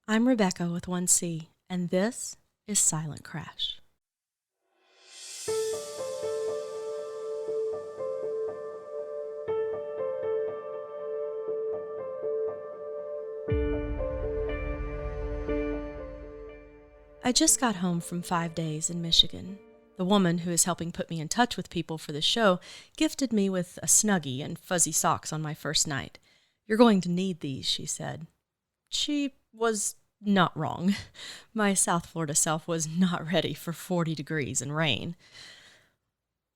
I'm Rebeca with 1C, and this is Silent Crash. I just got home from 5 days in Michigan. The woman who is helping put me in touch with people for the show gifted me with a Snuggie and fuzzy socks on my first night. "You're going to need these," she said. She was not wrong. My South Florida self was not ready for 40 degrees and rain.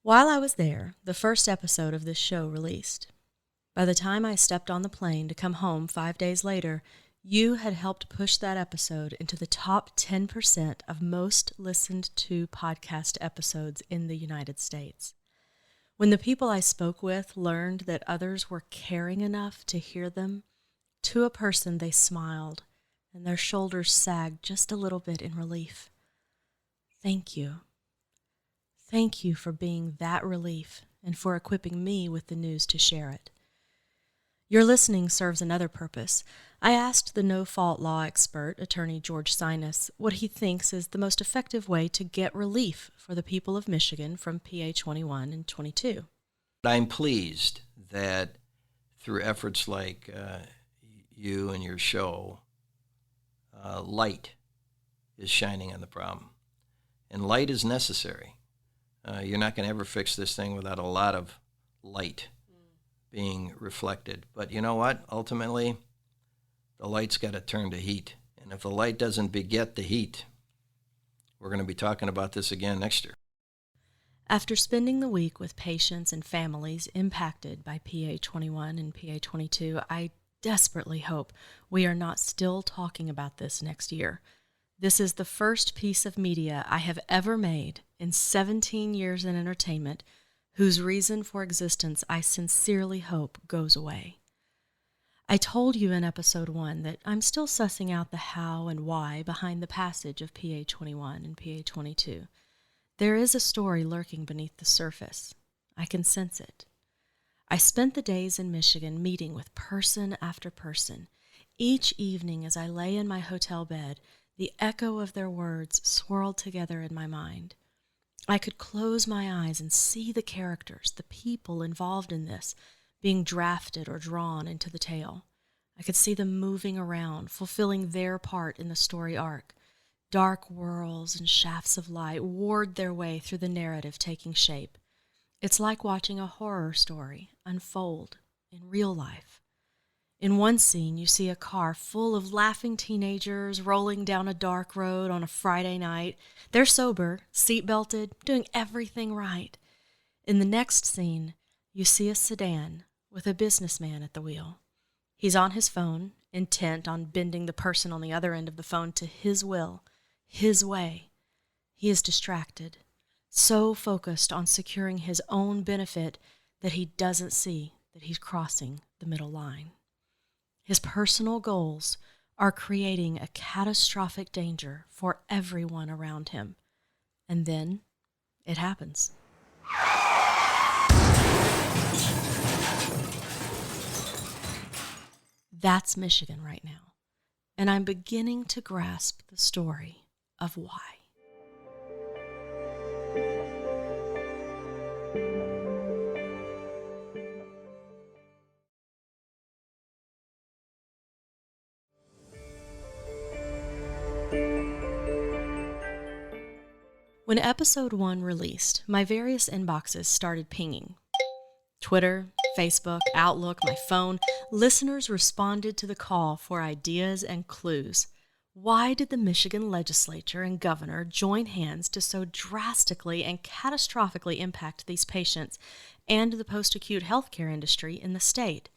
While I was there, the first episode of this show released. By the time I stepped on the plane to come home 5 days later, you had helped push that episode into the top 10% of most listened to podcast episodes in the United States. When the people I spoke with learned that others were caring enough to hear them, to a person they smiled, and their shoulders sagged just a little bit in relief. Thank you. Thank you for being that relief and for equipping me with the news to share it. Your listening serves another purpose. I asked the no-fault law expert, attorney George Sinus, what he thinks is the most effective way to get relief for the people of Michigan from PA 21 and 22. I'm pleased that through efforts like you and your show, light is shining on the problem. And light is necessary. You're not going to ever fix this thing without a lot of light being reflected. But you know what? Ultimately, the light's got to turn to heat. And if the light doesn't beget the heat, we're going to be talking about this again next year. After spending the week with patients and families impacted by PA 21 and PA 22, I desperately hope we are not still talking about this next year. This is the first piece of media I have ever made in 17 years in entertainment whose reason for existence I sincerely hope goes away. I told you in episode 1 that I'm still sussing out the how and why behind the passage of PA 21 and PA 22. There is a story lurking beneath the surface. I can sense it. I spent the days in Michigan meeting with person after person. Each evening as I lay in my hotel bed, the echo of their words swirled together in my mind. I could close my eyes and see the characters, the people involved in this, being drafted or drawn into the tale. I could see them moving around, fulfilling their part in the story arc. Dark whirls and shafts of light ward their way through the narrative taking shape. It's like watching a horror story unfold in real life. In one scene, you see a car full of laughing teenagers rolling down a dark road on a Friday night. They're sober, seatbelted, doing everything right. In the next scene, you see a sedan with a businessman at the wheel. He's on his phone, intent on bending the person on the other end of the phone to his will, his way. He is distracted, so focused on securing his own benefit that he doesn't see that he's crossing the middle line. His personal goals are creating a catastrophic danger for everyone around him. And then it happens. That's Michigan right now. And I'm beginning to grasp the story of why. When episode 1 released, my various inboxes started pinging. Twitter, Facebook, Outlook, my phone, listeners responded to the call for ideas and clues. Why did the Michigan legislature and governor join hands to so drastically and catastrophically impact these patients and the post-acute healthcare industry in the state?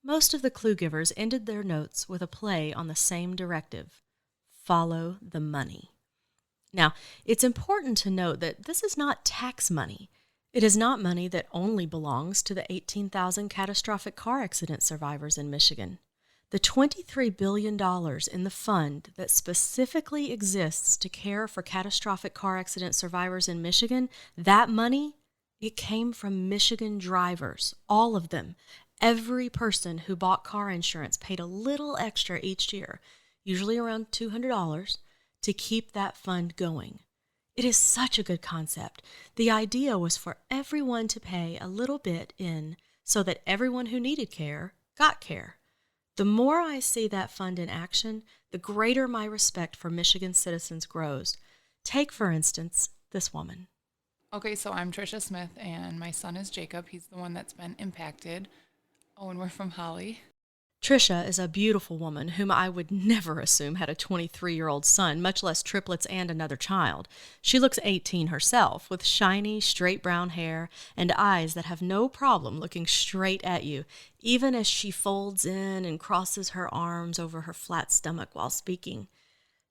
Most of the clue givers ended their notes with a play on the same directive: follow the money. Now, it's important to note that this is not tax money. It is not money that only belongs to the 18,000 catastrophic car accident survivors in Michigan. The $23 billion in the fund that specifically exists to care for catastrophic car accident survivors in Michigan, that money, it came from Michigan drivers, all of them. Every person who bought car insurance paid a little extra each year. usually around $200, to keep that fund going. It is such a good concept. The idea was for everyone to pay a little bit in so that everyone who needed care got care. The more I see that fund in action, the greater my respect for Michigan citizens grows. Take, for instance, this woman. Okay, so I'm Tricia Smith, and my son is Jacob. He's the one that's been impacted. Oh, and we're from Holly. Tricia is a beautiful woman whom I would never assume had a 23-year-old son, much less triplets and another child. She looks 18 herself, with shiny, straight brown hair and eyes that have no problem looking straight at you, even as she folds in and crosses her arms over her flat stomach while speaking.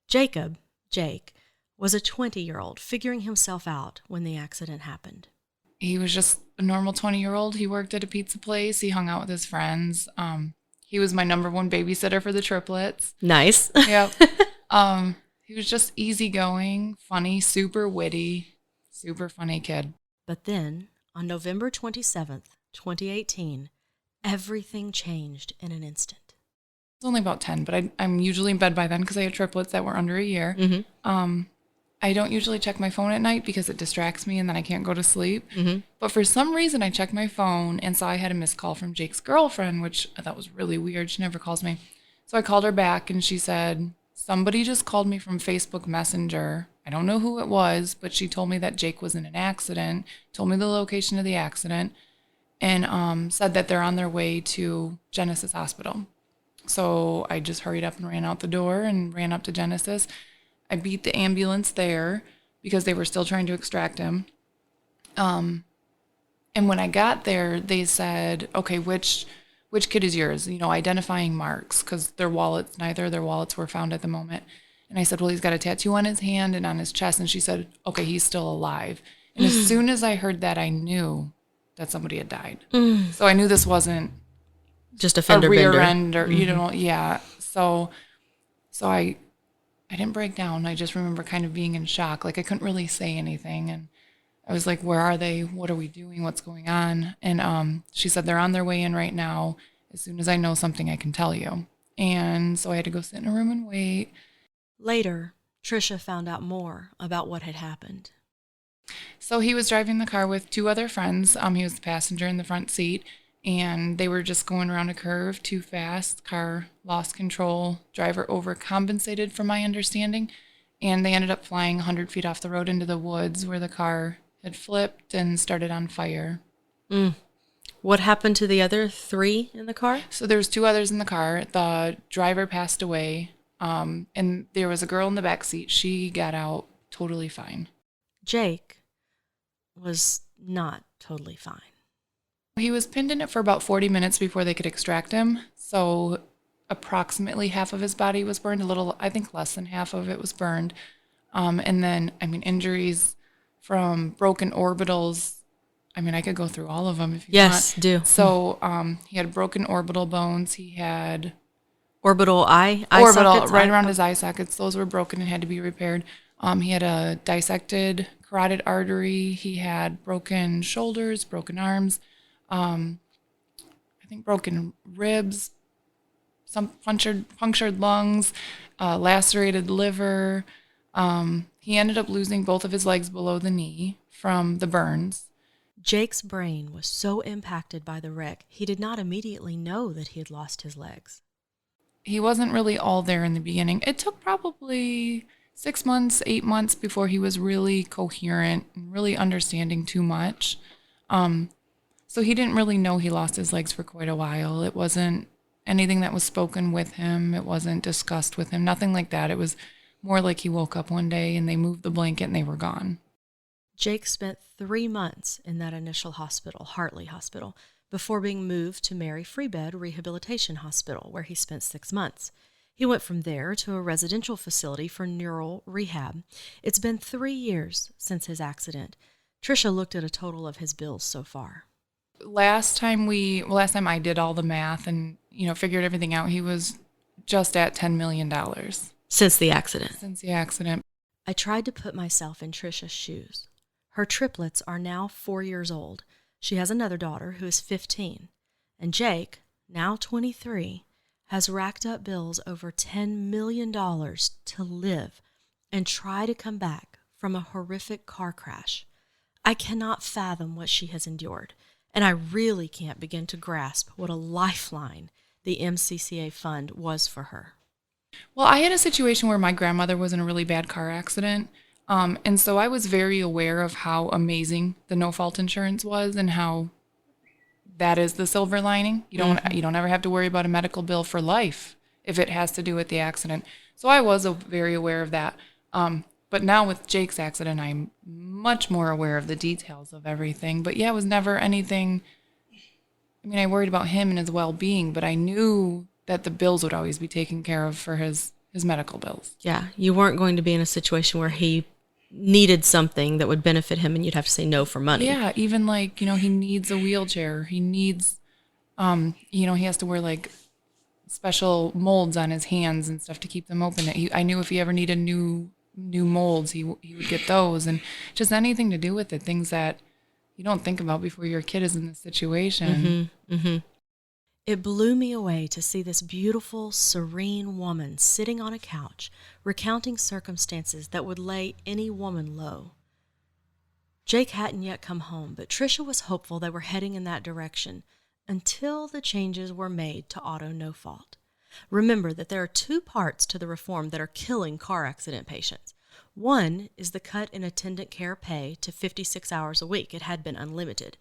Jacob, Jake, was a 20-year-old figuring himself out when the accident happened. He was just a normal 20-year-old. He worked at a pizza place. He hung out with his friends. He was my number one babysitter for the triplets. Nice. Yep. He was just easygoing, funny, super witty, super funny kid. But then, on November 27th, 2018, everything changed in an instant. It's only about 10, but I'm usually in bed by then because I had triplets that were under a year. Mm-hmm. I don't usually check my phone at night because it distracts me and then I can't go to sleep. Mm-hmm. But for some reason, I checked my phone and saw I had a missed call from Jake's girlfriend, which I thought was really weird. She never calls me. So I called her back and she said, somebody just called me from Facebook Messenger. I don't know who it was, but she told me that Jake was in an accident, told me the location of the accident, and said that they're on their way to Genesis Hospital. So I just hurried up and ran out the door and ran up to Genesis. I beat the ambulance there because they were still trying to extract him. And when I got there, they said, okay, which kid is yours? You know, identifying marks, because neither of their wallets were found at the moment. And I said, well, he's got a tattoo on his hand and on his chest. And she said, okay, he's still alive. And as soon as I heard that, I knew that somebody had died. So I knew this wasn't Just a fender rear bender. end or, yeah. So I didn't break down. I just remember kind of being in shock. Like I couldn't really say anything. And I was like, where are they? What are we doing? What's going on? And she said, they're on their way in right now. As soon as I know something, I can tell you. And so I had to go sit in a room and wait. Later, Tricia found out more about what had happened. So he was driving the car with two other friends. He was the passenger in the front seat. And they were just going around a curve too fast. Car lost control. Driver overcompensated, from my understanding. And they ended up flying 100 feet off the road into the woods where the car had flipped and started on fire. What happened to the other three in the car? So there was two others in the car. The driver passed away. And there was a girl in the back seat. She got out totally fine. Jake was not totally fine. He was pinned in it for about 40 minutes before they could extract him. So approximately half of his body was burned, I think less than half of it was burned. And then, injuries from broken orbitals. I could go through all of them if you want. Yes, do. So he had broken orbital bones. He had Orbital eye sockets? right around his eye sockets. Those were broken and had to be repaired. He had a dissected carotid artery. He had broken shoulders, broken arms. I think broken ribs, some punctured lungs, lacerated liver. He ended up losing both of his legs below the knee from the burns. Jake's brain was so impacted by the wreck, he did not immediately know that he had lost his legs. He wasn't really all there in the beginning. It took probably 6 months, 8 months before he was really coherent and really understanding too much. So he didn't really know he lost his legs for quite a while. It wasn't anything that was spoken with him. It wasn't discussed with him, nothing like that. It was more like he woke up one day and they moved the blanket and they were gone. Jake spent 3 months in that initial hospital, Hartley Hospital, before being moved to Mary Freebed Rehabilitation Hospital, where he spent 6 months. He went from there to a residential facility for neural rehab. It's been 3 years since his accident. Tricia looked at a total of his bills so far. Last time I did all the math and, figured everything out, he was just at $10 million. Since the accident. Since the accident. I tried to put myself in Tricia's shoes. Her triplets are now 4 years old. She has another daughter who is 15. And Jake, now 23, has racked up bills over $10 million to live and try to come back from a horrific car crash. I cannot fathom what she has endured, and I really can't begin to grasp what a lifeline the MCCA fund was for her. Well, I had a situation where my grandmother was in a really bad car accident. And so I was very aware of how amazing the no-fault insurance was and how that is the silver lining. You don't ever have to worry about a medical bill for life if it has to do with the accident. So I was very aware of that. But now with Jake's accident, I'm much more aware of the details of everything. But yeah, it was never anything. I mean, I worried about him and his well-being, but I knew that the bills would always be taken care of for his medical bills. Yeah, you weren't going to be in a situation where he needed something that would benefit him and you'd have to say no for money. Yeah, even like, he needs a wheelchair. He needs, he has to wear like special molds on his hands and stuff to keep them open. I knew if he ever needed new molds, he would get those, and just anything to do with it, things that you don't think about before your kid is in this situation. It blew me away to see this beautiful, serene woman sitting on a couch, recounting circumstances that would lay any woman low. Jake hadn't yet come home, but Tricia was hopeful they were heading in that direction until the changes were made to auto no fault. Remember that there are two parts to the reform that are killing car accident patients. One is the cut in attendant care pay to 56 hours a week. It had been unlimited.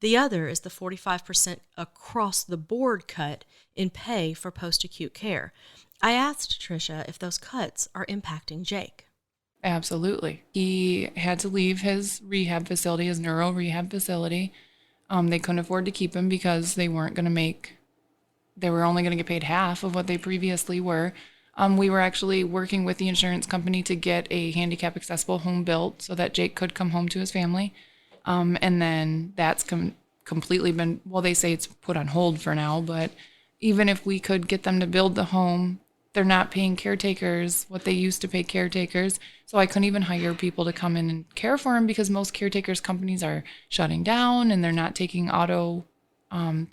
The other is the 45% across-the-board cut in pay for post-acute care. I asked Tricia if those cuts are impacting Jake. Absolutely. He had to leave his rehab facility, his neuro rehab facility. They couldn't afford to keep him because they were only going to get paid half of what they previously were. We were actually working with the insurance company to get a handicap accessible home built so that Jake could come home to his family. And then that's completely been, well, they say it's put on hold for now, but even if we could get them to build the home, they're not paying caretakers what they used to pay caretakers. So I couldn't even hire people to come in and care for him because most caretakers companies are shutting down and they're not taking auto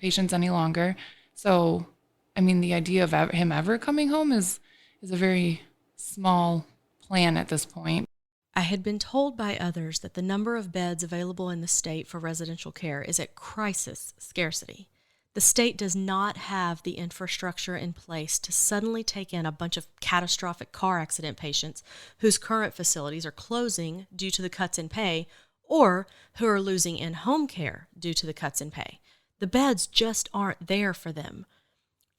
patients any longer. So, I mean, the idea of him ever coming home is a very small plan at this point. I had been told by others that the number of beds available in the state for residential care is at crisis scarcity. The state does not have the infrastructure in place to suddenly take in a bunch of catastrophic car accident patients whose current facilities are closing due to the cuts in pay or who are losing in-home care due to the cuts in pay. The beds just aren't there for them.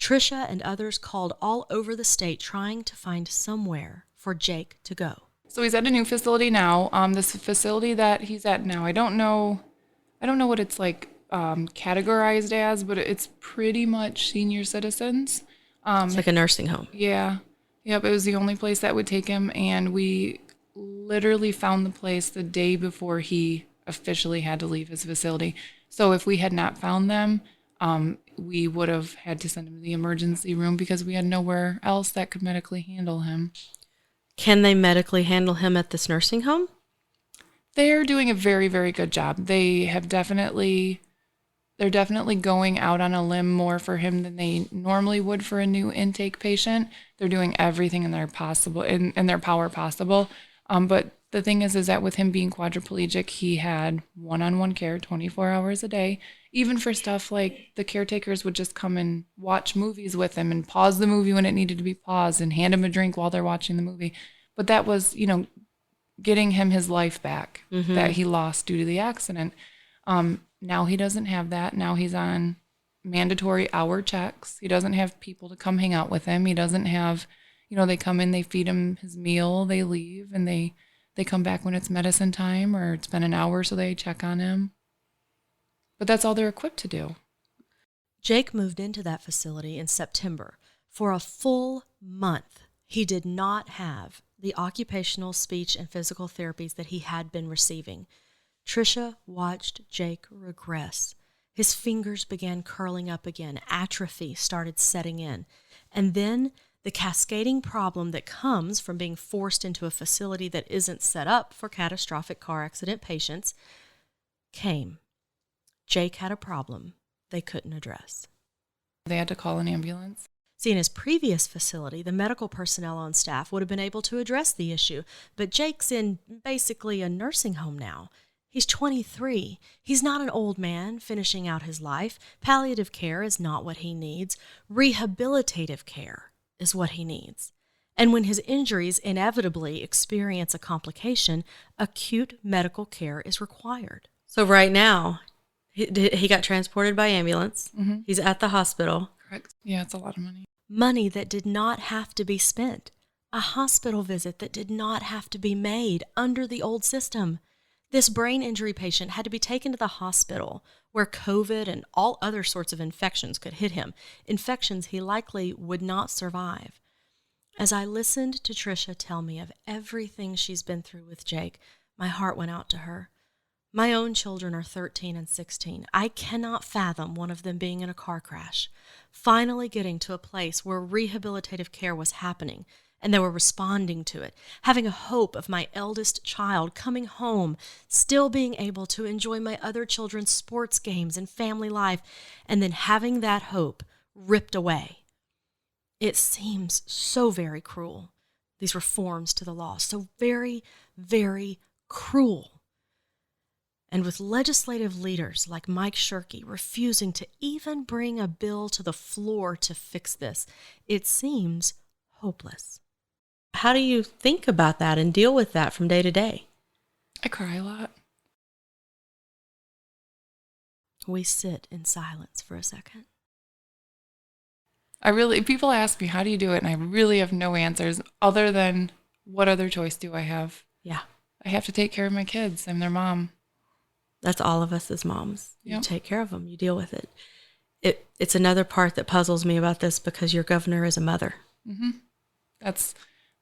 Tricia and others called all over the state trying to find somewhere for Jake to go. So he's at a new facility now. This facility that he's at now, I don't know what it's like categorized as, but it's pretty much senior citizens. It's like a nursing home. Yeah. Yep, it was the only place that would take him, and we literally found the place the day before he officially had to leave his facility. So if we had not found them, we would have had to send him to the emergency room because we had nowhere else that could medically handle him. Can they medically handle him at this nursing home? They're doing a very, very good job. They're definitely going out on a limb more for him than they normally would for a new intake patient. They're doing everything in their power possible. But the thing is that with him being quadriplegic, he had one-on-one care 24 hours a day. Even for stuff like the caretakers would just come and watch movies with him and pause the movie when it needed to be paused and hand him a drink while they're watching the movie. But that was, getting him his life back that he lost due to the accident. Now he doesn't have that. Now he's on mandatory hour checks. He doesn't have people to come hang out with him. He doesn't have, they come in, they feed him his meal, they leave, and they come back when it's medicine time or it's been an hour, so they check on him. But that's all they're equipped to do. Jake moved into that facility in September. For a full month, he did not have the occupational, speech, and physical therapies that he had been receiving. Tricia watched Jake regress. His fingers began curling up again. Atrophy started setting in. And then the cascading problem that comes from being forced into a facility that isn't set up for catastrophic car accident patients came. Jake had a problem they couldn't address. They had to call an ambulance. See, in his previous facility, the medical personnel on staff would have been able to address the issue, but Jake's in basically a nursing home now. He's 23. He's not an old man finishing out his life. Palliative care is not what he needs. Rehabilitative care is what he needs. And when his injuries inevitably experience a complication, acute medical care is required. So right now, he got transported by ambulance. Mm-hmm. He's at the hospital. Correct. Yeah, it's a lot of money. Money that did not have to be spent. A hospital visit that did not have to be made under the old system. This brain injury patient had to be taken to the hospital where COVID and all other sorts of infections could hit him, infections he likely would not survive. As I listened to Tricia tell me of everything she's been through with Jake, my heart went out to her. My own children are 13 and 16. I cannot fathom one of them being in a car crash, finally getting to a place where rehabilitative care was happening and they were responding to it, having a hope of my eldest child coming home, still being able to enjoy my other children's sports games and family life, and then having that hope ripped away. It seems so very cruel, these reforms to the law, so very, very cruel. And with legislative leaders like Mike Shirkey refusing to even bring a bill to the floor to fix this, it seems hopeless. How do you think about that and deal with that from day to day? I cry a lot. We sit in silence for a second. People ask me, how do you do it? And I really have no answers other than, what other choice do I have? Yeah. I have to take care of my kids. I'm their mom. That's all of us as moms. Yep. You take care of them. You deal with it. It's another part that puzzles me about this because your governor is a mother. Mm-hmm.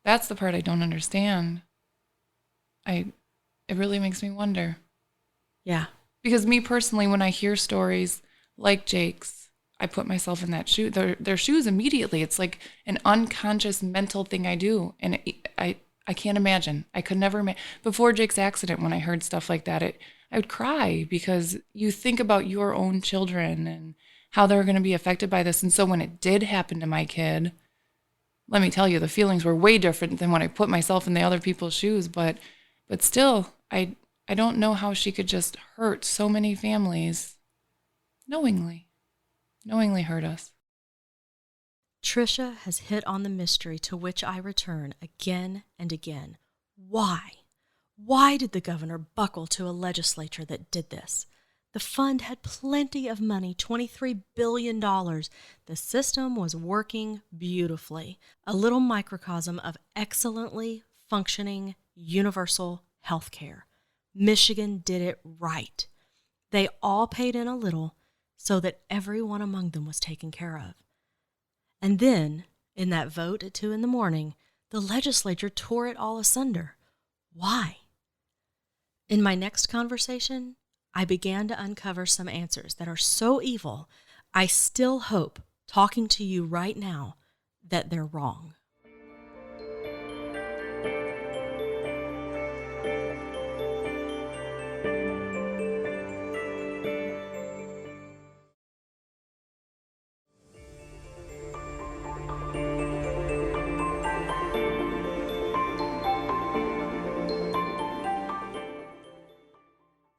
That's the part I don't understand. It really makes me wonder. Yeah. Because me personally, when I hear stories like Jake's, I put myself in their shoes immediately. It's like an unconscious mental thing I do. And I can't imagine. I could never before Jake's accident, when I heard stuff like that, I would cry because you think about your own children and how they're going to be affected by this. And so when it did happen to my kid, let me tell you, the feelings were way different than when I put myself in the other people's shoes. But still, I don't know how she could just hurt so many families knowingly hurt us. Tricia has hit on the mystery to which I return again and again. Why? Why did the governor buckle to a legislature that did this? The fund had plenty of money, $23 billion. The system was working beautifully, a little microcosm of excellently functioning universal health care. Michigan did it right. They all paid in a little so that everyone among them was taken care of. And then, in that vote at 2 a.m, the legislature tore it all asunder. Why? In my next conversation, I began to uncover some answers that are so evil, I still hope, talking to you right now, that they're wrong.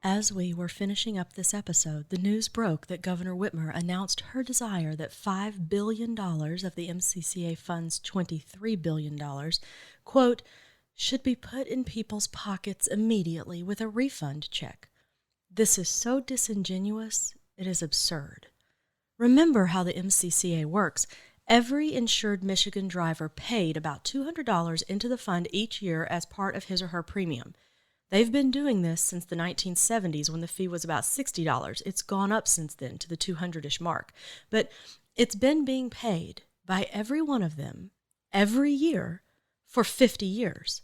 As we were finishing up this episode, the news broke that Governor Whitmer announced her desire that $5 billion of the MCCA fund's $23 billion, quote, should be put in people's pockets immediately with a refund check. This is so disingenuous, it is absurd. Remember how the MCCA works. Every insured Michigan driver paid about $200 into the fund each year as part of his or her premium. They've been doing this since the 1970s when the fee was about $60. It's gone up since then to the 200-ish mark. But it's been being paid by every one of them every year for 50 years.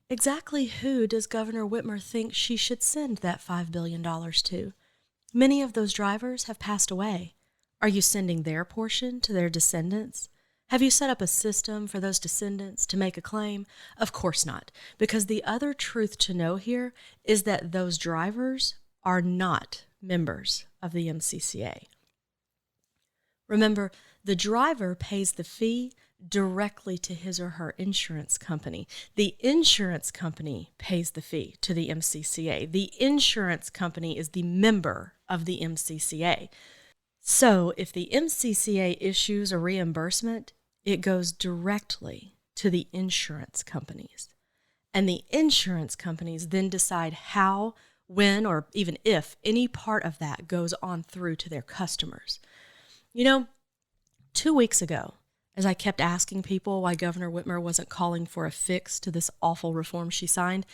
Exactly who does Governor Whitmer think she should send that $5 billion to? Many of those drivers have passed away. Are you sending their portion to their descendants? Have you set up a system for those descendants to make a claim? Of course not, because the other truth to know here is that those drivers are not members of the MCCA. Remember, the driver pays the fee directly to his or her insurance company. The insurance company pays the fee to the MCCA. The insurance company is the member of the MCCA. So if the MCCA issues a reimbursement, it goes directly to the insurance companies. And the insurance companies then decide how, when, or even if any part of that goes on through to their customers. 2 weeks ago, as I kept asking people why Governor Whitmer wasn't calling for a fix to this awful reform she signed,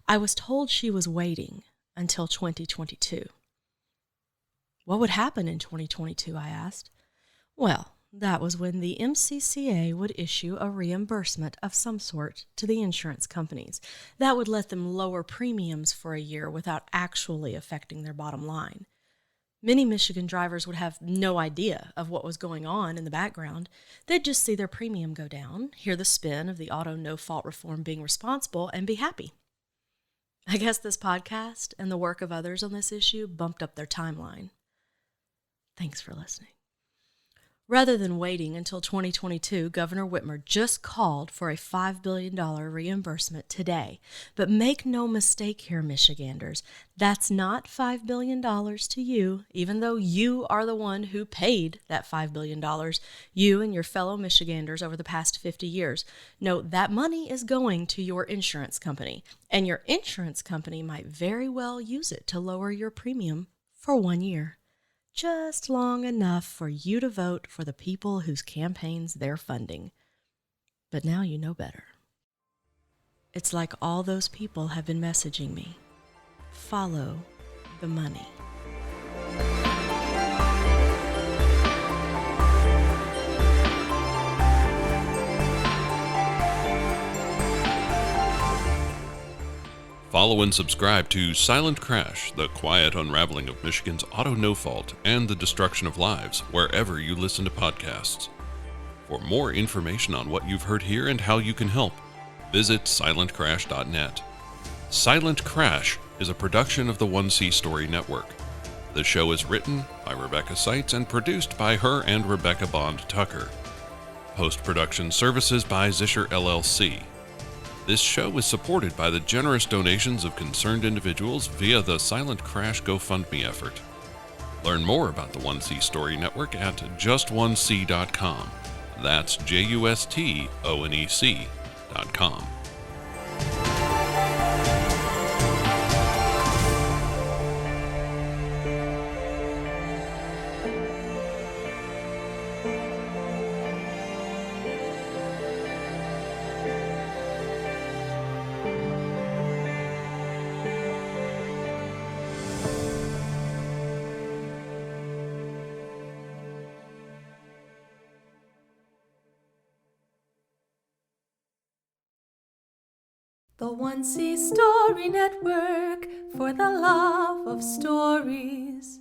I was told she was waiting until 2022. What would happen in 2022, I asked. Well, that was when the MCCA would issue a reimbursement of some sort to the insurance companies. That would let them lower premiums for a year without actually affecting their bottom line. Many Michigan drivers would have no idea of what was going on in the background. They'd just see their premium go down, hear the spin of the auto no-fault reform being responsible, and be happy. I guess this podcast and the work of others on this issue bumped up their timeline. Thanks for listening. Rather than waiting until 2022, Governor Whitmer just called for a $5 billion reimbursement today. But make no mistake here, Michiganders, that's not $5 billion to you, even though you are the one who paid that $5 billion, you and your fellow Michiganders over the past 50 years. No, that money is going to your insurance company, and your insurance company might very well use it to lower your premium for 1 year. Just long enough for you to vote for the people whose campaigns they're funding. But now you know better. It's like all those people have been messaging me. Follow the money. Follow and subscribe to Silent Crash, the quiet unraveling of Michigan's auto no-fault and the destruction of lives, wherever you listen to podcasts. For more information on what you've heard here and how you can help, visit silentcrash.net. Silent Crash is a production of the 1C Story Network. The show is written by Rebecca Seitz and produced by her and Rebecca Bond Tucker. Post-production services by Zischer LLC. This show is supported by the generous donations of concerned individuals via the Silent Crash GoFundMe effort. Learn more about the 1C Story Network at just1c.com. That's JUSTONEC.com. The 1C Story Network, for the love of stories.